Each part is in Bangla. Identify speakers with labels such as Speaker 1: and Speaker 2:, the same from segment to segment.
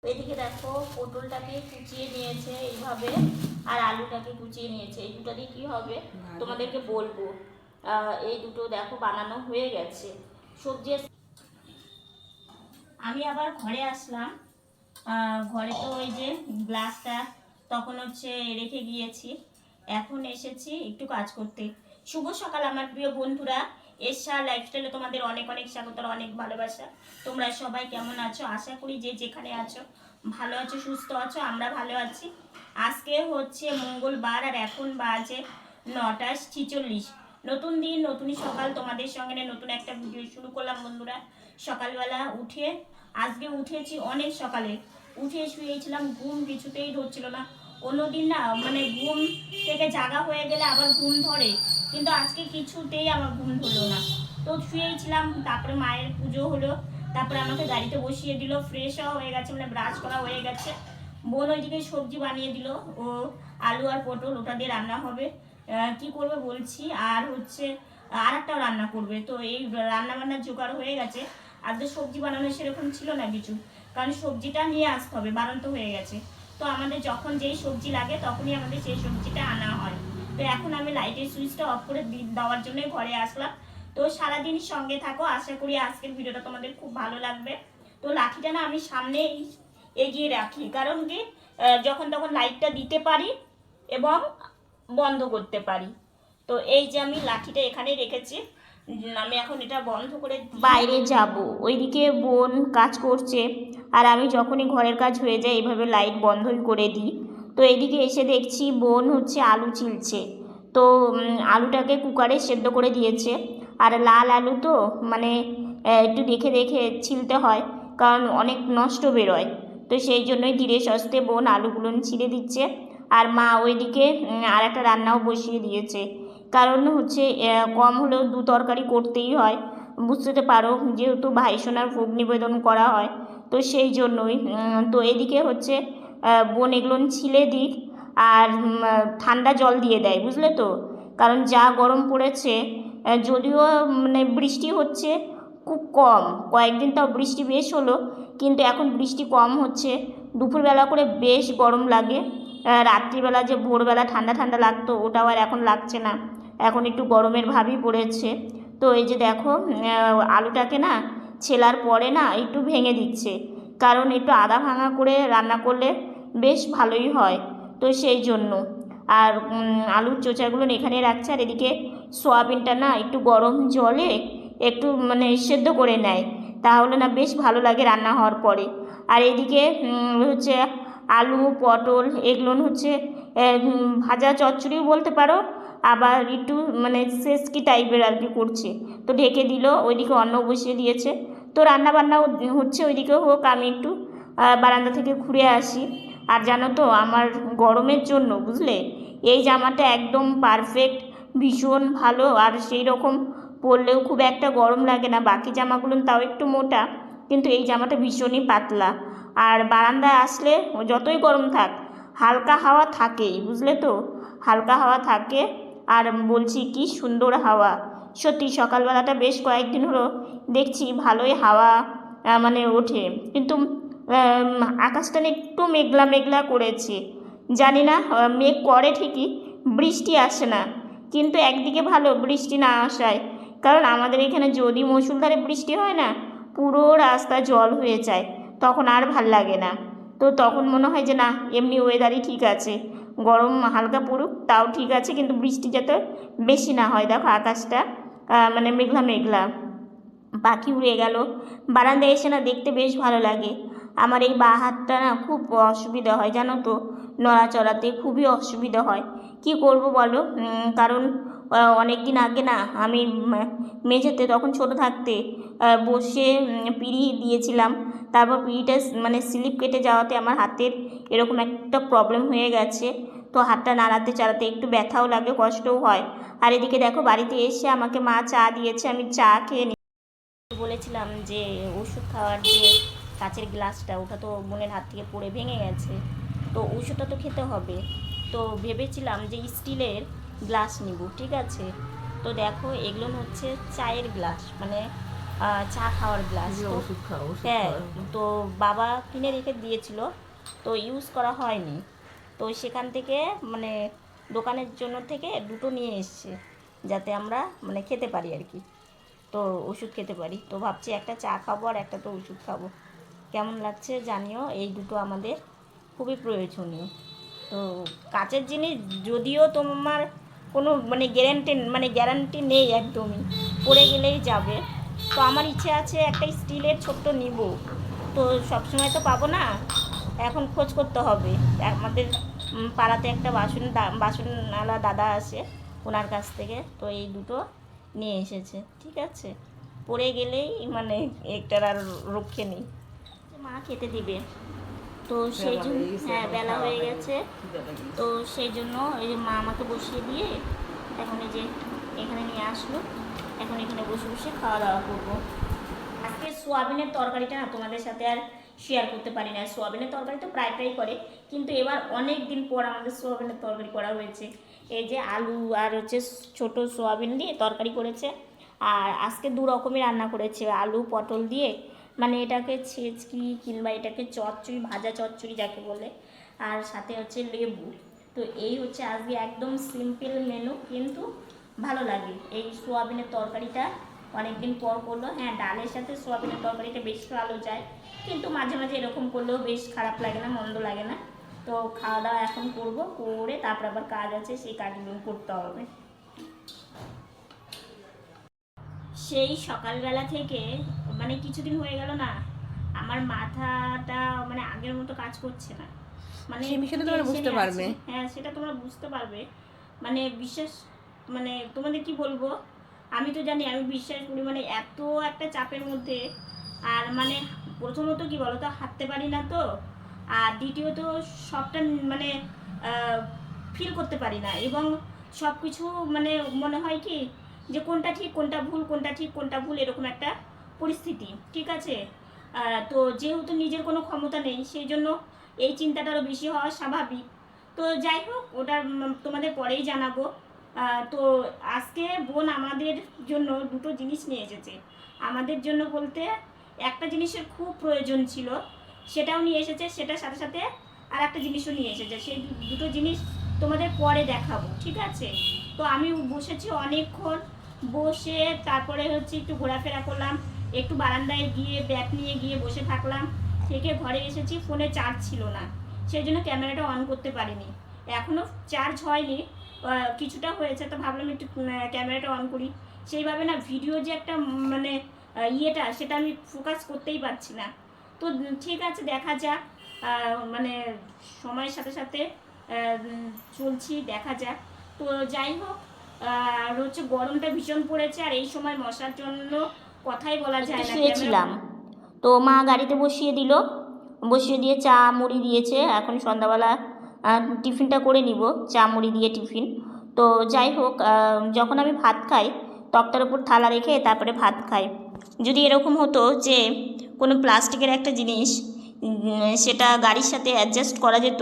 Speaker 1: এদিকে দেখো পটলটাকে কুচিয়ে নিয়েছে এইভাবে, আর আলুটাকে কুচিয়ে নিয়েছে। এই দুটো দিয়ে কী হবে তোমাদেরকে বলবো। এই দুটো দেখো বানানো হয়ে গেছে। সবজি আমি আবার ঘরে আসলাম। ঘরে তো ওই যে গ্লাসটা তখন রেখে গিয়েছি, এখন এসেছি একটু কাজ করতে। শুভ সকাল আমার প্রিয় বন্ধুরা, এশা লাইফস্টাইলে তোমাদের অনেক অনেক স্বাগত, অনেক ভালোবাসা। তোমরা সবাই কেমন আছো? আশা করি যে যেখানে আছো ভালো আছো, সুস্থ আছো। আমরা ভালো আছি। আজকে মঙ্গলবার, আর এখন বাজে 9:46। নতুন দিন নতুনই সকাল, তোমাদের সঙ্গে নতুন একটা ভিডিও শুরু করলাম বন্ধুরা। সকালবেলা উঠে আজকে উঠেছি অনেক সকালে, উঠে শুয়েছিলাম, ঘুম কিছুতেই ধরছিল না। অন্যদিন না ঘুম থেকে জাগা হয়ে গেলে আবার ঘুম ধরে, কিন্তু আজকে কিছুতেই আমার ঘুম ধরলো না। তো শুয়েছিলাম, তারপরে মায়ের পুজো হলো, তারপরে আমাকে গাড়িতে বসিয়ে দিল, ফ্রেশও হয়ে গেছে, ব্রাশ করা হয়ে গেছে। বোন ওইদিকে সবজি বানিয়ে দিল, ও আলু আর পটল ওটা দিয়ে রান্না হবে। কি করবে বলছি, আর আর একটাও রান্না করবে। তো এই রান্না বান্নার জোগাড় হয়ে গেছে। আজকে সবজি বানানো সেরকম ছিল না কিছু, কারণ সবজিটা নিয়ে আসতে হবে, বাড়ন্ত হয়ে গেছে। তো আমাদের যখন যেই সবজি লাগে তখনই আমাদের সেই সবজিটা আনা হয়। তো এখন আমি লাইটের সুইচটা অফ করে দেওয়ার জন্য ঘরে আসলাম। তো সারাদিন সঙ্গে থাকো, আশা করি আজকের ভিডিওটা তোমাদের খুব ভালো লাগবে। তো লাঠিটা না আমি সামনে এগিয়ে রাখি, কারণ কি যখন তখন লাইটটা দিতে পারি এবং বন্ধ করতে পারি। তো এই যে আমি লাঠিটা এখানে রেখেছি, আমি এখন এটা বন্ধ করে বাইরে যাব। ওইদিকে বোন কাজ করছে, আর আমি যখনই ঘরের কাজ হয়ে যায় এইভাবে লাইট বন্ধই করে দিই। তো এইদিকে এসে দেখছি বোন আলু ছিলছে। তো আলুটাকে কুকারে সেদ্ধ করে দিয়েছে, আর লাল আলু তো একটু দেখে দেখে ছিলতে হয়, কারণ অনেক নষ্ট বেরোয়। তো সেই জন্যই ধীরে সস্তে বোন আলুগুলো ছিঁড়ে দিচ্ছে, আর মা ওইদিকে আর একটা রান্নাও বসিয়ে দিয়েছে। কারণ কম হলেও দু তরকারি করতেই হয়, বুঝতে পারো, যেহেতু ভাইসোনার ভোগ নিবেদন করা হয়। তো সেই জন্যই তো এদিকে বোন এগুলো ছিলে দিক, আর ঠান্ডা জল দিয়ে দেয়, বুঝলে তো। কারণ যা গরম পড়েছে, যদিও বৃষ্টি হচ্ছে খুব কম, কয়েকদিন তাও বৃষ্টি বেশ হলো, কিন্তু এখন বৃষ্টি কম হচ্ছে। দুপুরবেলা করে বেশ গরম লাগে, রাত্রিবেলা যে ভোরবেলা ঠান্ডা ঠান্ডা লাগতো ওটাও আর এখন লাগছে না, এখন একটু গরমের ভাবই পড়েছে। তো এই যে দেখো আলুটাকে না ছেলার পরে না একটু ভেঙে দিচ্ছে, কারণ একটু আধা ভাঙা করে রান্না করলে বেশ ভালোই হয়। তো সেই জন্য আর আলুর চোচাগুলো এখানে রাখছে, আর এদিকে সোয়াবিনটা না একটু গরম জলে একটু সেদ্ধ করে নেয়, তাহলে না বেশ ভালো লাগে রান্না হওয়ার পরে। আর এদিকে আলু পটল এগুলো ভাজা চচ্চড়িও বলতে পারো, আবার একটু সেসকি টাইপের আর কি করছে। তো ঢেকে দিল, ওইদিকে অন্ন বসিয়ে দিয়েছে। তো রান্না বান্নাও ওইদিকে হোক, আমি একটু বারান্দা থেকে ঘুরে আসি। আর জানো তো আমার গরমের জন্য, বুঝলে, এই জামাটা একদম পারফেক্ট, ভীষণ ভালো। আর সেই রকম পরলেও খুব একটা গরম লাগে না, বাকি জামাগুলো তাও একটু মোটা, কিন্তু এই জামাটা ভীষণই পাতলা। আর বারান্দায় আসলে যতই গরম থাক হালকা হাওয়া থাকেই, বুঝলে তো, হালকা হাওয়া থাকে। আর বলছি কি সুন্দর হাওয়া, সত্যি সকালবেলাটা বেশ কয়েকদিন হলো দেখছি ভালোই হাওয়া ওঠে। কিন্তু আকাশটা একটু মেঘলা মেঘলা করেছে, জানি না, মেঘ করে ঠিকই, বৃষ্টি আসে না। কিন্তু একদিকে ভালো বৃষ্টি না আসায়, কারণ আমাদের এখানে যদি মুষলধারে বৃষ্টি হয় না, পুরো রাস্তা জল হয়ে যায়, তখন আর ভাল লাগে না। তো তখন মনে হয় যে না, এমনি ওয়েদারই ঠিক আছে, গরম হালকা পড়ুক তাও ঠিক আছে, কিন্তু বৃষ্টি যাতে বেশি না হয়। দেখো আকাশটা মেঘলা মেঘলা, পাখি উড়ে গেল। বারান্দায় এসে না দেখতে বেশ ভালো লাগে। আমার এই বাঁ হাতটা না খুব অসুবিধা হয়, জানো তো, নড়াচড়াতে খুবই অসুবিধা হয়। কি করব বলো, কারণ অনেক দিন আগে না আমি মেঝেতে তখন ছোট থাকতে বসে পিঁড়ি দিয়েছিলাম, তারপর পিঁড়িটা স্লিপ কেটে যাওয়াতে আমার হাতের এরকম একটা প্রবলেম হয়ে গেছে। তো হাতটা নাড়াতে চাড়াতে একটু ব্যথাও লাগে, কষ্টও হয়। আর এদিকে দেখো বাড়িতে এসে আমাকে মা চা দিয়েছে, আমি চা খেয়ে বলেছিলাম যে ওষুধ খাওয়ার যে কাচের গ্লাসটা, ওটা তো বোনের হাত থেকে পড়ে ভেঙে গেছে, তো ওষুধটা তো খেতে হবে। তো ভেবেছিলাম যে স্টিলের গ্লাস নিব, ঠিক আছে। তো দেখো এগুলো চায়ের গ্লাস, চা খাওয়ার গ্লাস। হ্যাঁ, তো বাবা কিনে রেখে দিয়েছিল, তো ইউজ করা হয়নি, তো সেখান থেকে মানে দোকানের জন্য থেকে দুটো নিয়ে এসছে, যাতে আমরা মানে খেতে পারি আর কি, তো ওষুধ খেতে পারি। তো ভাবছি একটা চা খাবো আর একটা তো ওষুধ খাবো। কেমন লাগছে জানিও, এই দুটো আমাদের খুবই প্রয়োজনীয়। তো কাচের জিনিস যদিও তোমার কোনো মানে গ্যারান্টি নেই একদমই, পড়ে গেলেই যাবে। তো আমার ইচ্ছে আছে একটা স্টিলের ছোট্ট নিব, তো সবসময় তো পাবো না, এখন খোঁজ করতে হবে। আমাদের পাড়াতে একটা বাসনওয়ালা দাদা আসে, ওনার কাছ থেকে তো এই দুটো নিয়ে এসেছে। ঠিক আছে, পড়ে গেলেই মানে একটার আর রক্ষে নেই। মা খেতে দিবে, তো সেই জন্য হ্যাঁ বেলা হয়ে গেছে, তো সেই জন্য এই যে মা আমাকে বসিয়ে দিয়ে এখন এই যে এখানে নিয়ে আসলো, এখন এখানে বসে বসে খাওয়া দাওয়া করবো। আজকে সোয়াবিনের তরকারিটা না তোমাদের সাথে আর শেয়ার করতে পারি না। সোয়াবিনের তরকারি তো প্রায় করে, কিন্তু এবার অনেক দিন পর আমাদের সোয়াবিনের তরকারি করা হয়েছে। এই যে আলু আর হচ্ছে ছোট সোয়াবিন দিয়ে তরকারি করেছে, আর আজকে দু রকমের রান্না করেছে, আলু পটল দিয়ে, মানে এটাকে ছেচকি কিংবা এটাকে চচ্চড়ি, ভাজা চচ্চড়ি যাকে বলে, আর সাথে হচ্ছে লেবু। তো এই হচ্ছে আজকে একদম সিম্পল মেনু, কিন্তু ভালো লাগে। এই সোয়াবিনের তরকারিটা অনেকদিন পর করলো। হ্যাঁ, ডালের সাথে সোয়াবিনের তরকারিটা বেশ ভালো যায়, কিন্তু মাঝে মাঝে এরকম করলেও বেশ খারাপ লাগে না, মন্দ লাগে না। তো খাওয়া দাওয়া এখন করবো, করে তারপর আবার কাজ আছে, সেই কাজগুলো করতে হবে। সেই সকালবেলা থেকে মানে কিছুদিন হয়ে গেল না, আমার মাথাটা মানে আগের মতো কাজ করছে না, মানে বুঝতে পারবে। হ্যাঁ, সেটা তোমরা বুঝতে পারবে, মানে বিশ্বাস, মানে তোমাদের কি বলবো, আমি তো জানি, আমি বিশ্বাস করি, মানে এত একটা চাপের মধ্যে। আর মানে প্রথমত কি বলো তো, হাঁটতে পারি না তো, আর দ্বিতীয়ত সবটা মানে ফিল করতে পারি না, এবং সব কিছু মানে মনে হয় কি যে কোনটা ঠিক কোনটা ভুল, কোনটা ঠিক কোনটা ভুল, এরকম একটা পরিস্থিতি। ঠিক আছে, তো যেহেতু নিজের কোনো ক্ষমতা নেই, সেই জন্য এই চিন্তাটা আরও বেশি হওয়া স্বাভাবিক। তো যাই হোক, ওটা তোমাদের পরেই জানাবো। তো আজকে বোন আমাদের জন্য দুটো জিনিস নিয়ে এসেছে। আমাদের জন্য বলতে একটা জিনিসের খুব প্রয়োজন ছিল, সেটাও নিয়ে এসেছে, সেটার সাথে সাথে আর একটা জিনিসও নিয়ে এসেছে। সেই দুটো জিনিস তোমাদের পরে দেখাবো, ঠিক আছে? তো আমি বসেছি অনেকক্ষণ, বসে তারপরে হচ্ছে একটু ঘোরাফেরা করলাম, একটু বারান্দায় গিয়ে ব্যাগ নিয়ে গিয়ে বসে থাকলাম, থেকে ঘরে এসেছি, ফোনে চার্জ ছিল না, সেই জন্য ক্যামেরাটা অন করতে পারিনি, এখনও চার্জ হয়নি, কিছুটা হয়েছে, তো ভাবলাম একটু ক্যামেরাটা অন করি। সেইভাবে না ভিডিও যে একটা মানে ইয়েটা, সেটা আমি ফোকাস করতেই পারছি না। তো ঠিক আছে, দেখা যাক, মানে সময়ের সাথে সাথে চলছি, দেখা যাক। তো যাই হোক, আর হচ্ছে গরমটা ভীষণ পড়েছে, আর এই সময় মশার জন্য কথাই বলা যায় না। শুয়েছিলাম, তো মা গাড়িতে বসিয়ে দিল, বসিয়ে দিয়ে চা মুড়ি দিয়েছে, এখন সন্ধ্যাবেলা টিফিনটা করে নিব, চা মুড়ি দিয়ে টিফিন। তো যাই হোক, যখন আমি ভাত খাই, তক্তার উপর থালা রেখে তারপরে ভাত খাই। যদি এরকম হতো যে কোনো প্লাস্টিকের একটা জিনিস, সেটা গাড়ির সাথে অ্যাডজাস্ট করা যেত,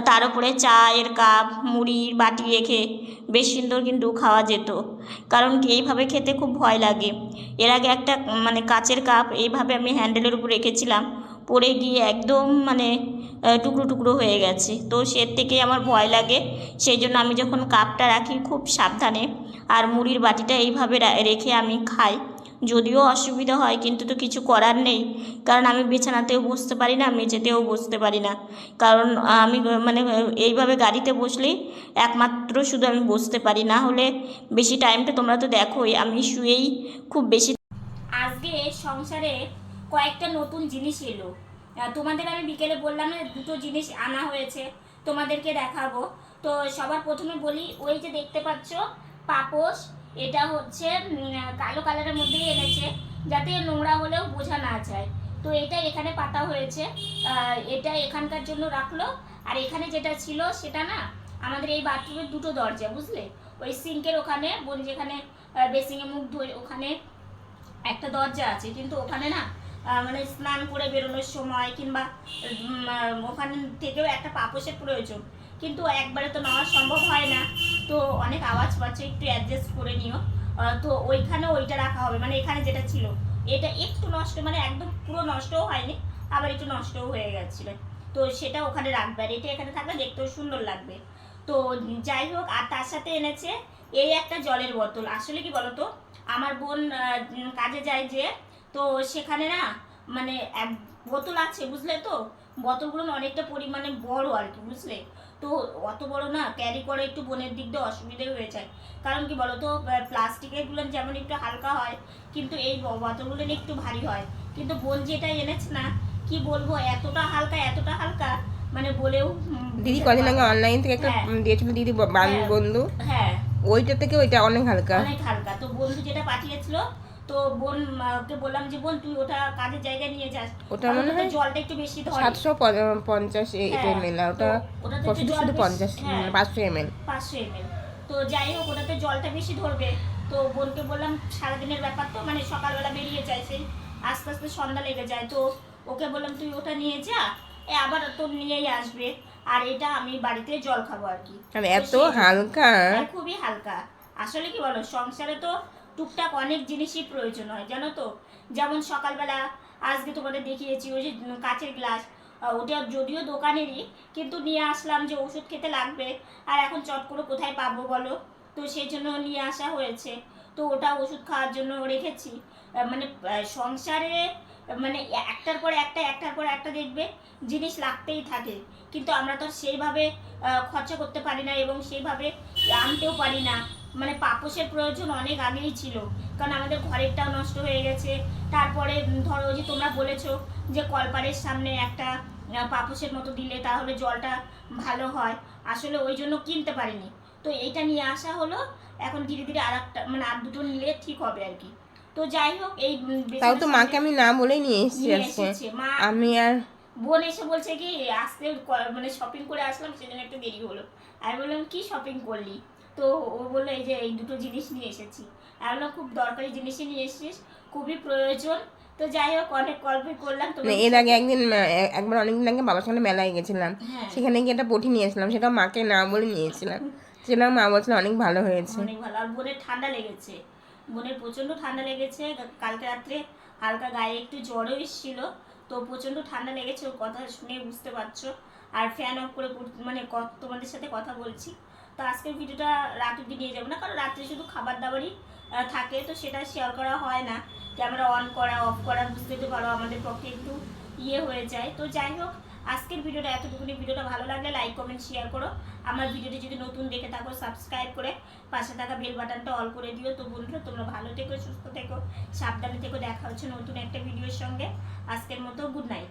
Speaker 1: তার উপরে চায়ের কাপ মুড়ির বাটি রেখে বেশ সুন্দর কিন্তু খাওয়া যেত। কারণ কি, এইভাবে খেতে খুব ভয় লাগে। এর আগে একটা মানে কাচের কাপ এইভাবে আমি হ্যান্ডেলের উপর রেখেছিলাম, পড়ে গিয়ে একদম মানে টুকরো টুকরো হয়ে গেছে। তো সে থেকে আমার ভয় লাগে, সেই জন্য আমি যখন কাপটা রাখি খুব সাবধানে, আর মুড়ির বাটিটা এইভাবে রেখে আমি খাই। যদিও অসুবিধা হয়, কিন্তু তো কিছু করার নেই, কারণ আমি বিছানাতেও বসতে পারি না, মেঝেতেও বসতে পারি না, কারণ আমি মানে এইভাবে গাড়িতে বসলেই একমাত্র শুধু আমি বসতে পারি, না হলে বেশি টাইমটা তোমরা তো দেখোই আমি শুয়েই খুব বেশি। আজকে সংসারে কয়েকটা নতুন জিনিস এলো, তোমাদের আমি বিকেলে বললাম না দুটো জিনিস আনা হয়েছে, তোমাদেরকে দেখাবো। তো সবার প্রথমে বলি, ওই যে দেখতে পাচ্ছ পাপোশ, এটা হচ্ছে কালো কালারের মধ্যেই এনেছে, যাতে নোংরা হলেও বোঝা না যায়। তো এটা এখানে পাতা হয়েছে, এটা এখানকার জন্য রাখলো। আর এখানে যেটা ছিল সেটা না, আমাদের এই বাথরুমের দুটো দরজা, বুঝলে, ওই সিঙ্কের ওখানে, বোন যেখানে বেসিংয়ে মুখ ধোয়, ওখানে একটা দরজা আছে, কিন্তু ওখানে না মানে স্নান করে বেরোনোর সময় কিংবা ওখান থেকেও একটা পাপোশের প্রয়োজন, কিন্তু একবারে তো নেওয়া সম্ভব হয় না, তো অনেক আওয়াজ পাচ্ছে, একটু অ্যাডজাস্ট করে নিও। তো ওইখানে ওইটা রাখা হবে, মানে এখানে যেটা ছিল এটা একটু নষ্ট, মানে একদম পুরো নষ্টও হয়নি, আবার একটু নষ্টও হয়ে গেছিলো। তো সেটা ওখানে রাখবে, আর এটা এখানে থাকলে দেখতেও সুন্দর লাগবে। তো যাই হোক, আর তার সাথে এনেছে এই একটা জলের বোতল। আসলে কি বলতো, আমার বোন কাজে যায় যে, তো সেখানে না মানে বোতল আছে বুঝলে, তো বোতলগুলো অনেকটা পরিমাণে বড় আর কি, বুঝলে। তো অত বড় না ক্যারি করে একটু বোনের দিক দিয়ে অসুবিধে হয়ে যায়। কারণ কি বলতো, প্লাস্টিকেরগুলো যেমন একটু হালকা হয়, কিন্তু এই বোতলগুলো একটু ভারী হয়। কিন্তু বোন যেটা এনেছে না, কি বলবো, এতটা হালকা এতটা হালকা, মানে বলেও
Speaker 2: দিদি কদিন আগে অনলাইন থেকে একটা দিয়েছিল দিদি বন্ধু,
Speaker 1: হ্যাঁ
Speaker 2: ওইটা থেকে ওইটা অনেক হালকা।
Speaker 1: অনেক হালকা। তো বন্ধু যেটা পাঠিয়েছিল, তো বোন কে বললাম যে বোন তুই ওটা কাজের জায়গায় নিয়ে যাস,
Speaker 2: ওটা মনে হয়
Speaker 1: জলটা একটু বেশি ধরে
Speaker 2: 750 ml, ওটা শুধু 50 500 ml।
Speaker 1: 500 ml। তো যাই হোক, ওটাতে জলটা বেশি ধরবে। তো বোনকে বললাম সারাদিনের ব্যাপার তো, মানে সকালবেলা বেরিয়ে যায়, সেই আস্তে আস্তে সন্ধ্যা লেগে যায়। তো ওকে বললাম তুই ওটা নিয়ে যা, আবার তো নিয়েই আসবে, আর এটা আমি বাড়িতে জল খাবো আর কি।
Speaker 2: এত হালকা,
Speaker 1: খুবই হালকা। আসলে কি বলো, সংসারে তো টুকটাক অনেক জিনিসই প্রয়োজন হয় জানো তো। যেমন সকালবেলা আজকে তোমাদের দেখিয়েছি ওই যে কাচের গ্লাস, ওটা যদিও দোকানেরই, কিন্তু নিয়ে আসলাম যে ওষুধ খেতে লাগবে, আর এখন চট করে কোথায় পাবো বলো, তো সেই জন্য নিয়ে আসা হয়েছে। তো ওটা ওষুধ খাওয়ার জন্য রেখেছি। মানে সংসারে মানে একটার পর একটা একটার পর একটা দেখবে জিনিস লাগতেই থাকে, কিন্তু আমরা তো সেইভাবে খরচা করতে পারি না, এবং সেইভাবে আনতেও পারি না। মানে পাপোশের প্রয়োজন অনেক আগেই ছিল, কারণ আমাদের ঘরেরটাও নষ্ট হয়ে গেছে। তারপরে ধরো যে তোমরা বলেছো যে কলপারের সামনে একটা পাপোশের মতো দিলে তাহলে জলটা ভালো হয়, আসলে ওই জন্য কিনতে পারিনি। তো এইটা নিয়ে আসা হলো, এখন ধীরে ধীরে আর একটা মানে আর দুটো নিলে ঠিক হবে আর কি। তো যাই হোক, এই
Speaker 2: তাও তো মাকে আমি না বলেই নিয়ে এসেছি
Speaker 1: মা।
Speaker 2: আমি আর
Speaker 1: বোন এসে বলছে কি আসতে মানে শপিং করে আসলাম, সেজন্য একটু দেরি হলো। আমি বললাম কি শপিং করলি, তো ও বললো এই যে এই দুটো জিনিস নিয়ে এসেছি। আমি বললাম খুব দরকারি জিনিসই নিয়ে এসেছিস, খুবই প্রয়োজন। তো যাই হোক, অনেক গল্প করলাম। তো
Speaker 2: এর আগে একবার অনেকদিন আগে বাবার সঙ্গে মেলায় গেছিলাম, সেখানে গিয়ে একটা পটি নিয়েছিলাম, সেটা মাকে না বলে নিয়েছিলাম, সেটা মা বলছিল অনেক ভালো হয়েছে।
Speaker 1: অনেক ভালো। আর বোনের ঠান্ডা লেগেছে, বোনের প্রচন্ড ঠান্ডা লেগেছে, কালকে রাত্রে হালকা গায়ে একটু জ্বরও এসেছিল। তো প্রচন্ড ঠান্ডা লেগেছে, ওর কথা শুনে বুঝতে পারছো। আর ফ্যান অফ করে মানে তোমাদের সাথে কথা বলছি। তো আজকের ভিডিওটা রাত অব্দি নিয়ে যাবো না, কারণ রাত্রে শুধু খাবার দাবারই থাকে, তো সেটা শেয়ার করা হয় না। ক্যামেরা অন করা অফ করা বুঝতে তো পারো আমাদের পক্ষে একটু হয়ে যায়। তো যাই হোক, আজকের ভিডিওটা এতটুকুনি। ভিডিওটা ভালো লাগলে লাইক কমেন্ট শেয়ার করো। আমার ভিডিওটি যদি নতুন দেখে থাকো সাবস্ক্রাইব করে পাশে থাকা বেল বাটনটা অল করে দিও। তো বন্ধুরা তোমরা ভালো থেকো, সুস্থ থেকো, সাবধানে থেকো। দেখা হচ্ছে নতুন একটা ভিডিওর সঙ্গে। আজকের মতো গুড নাইট।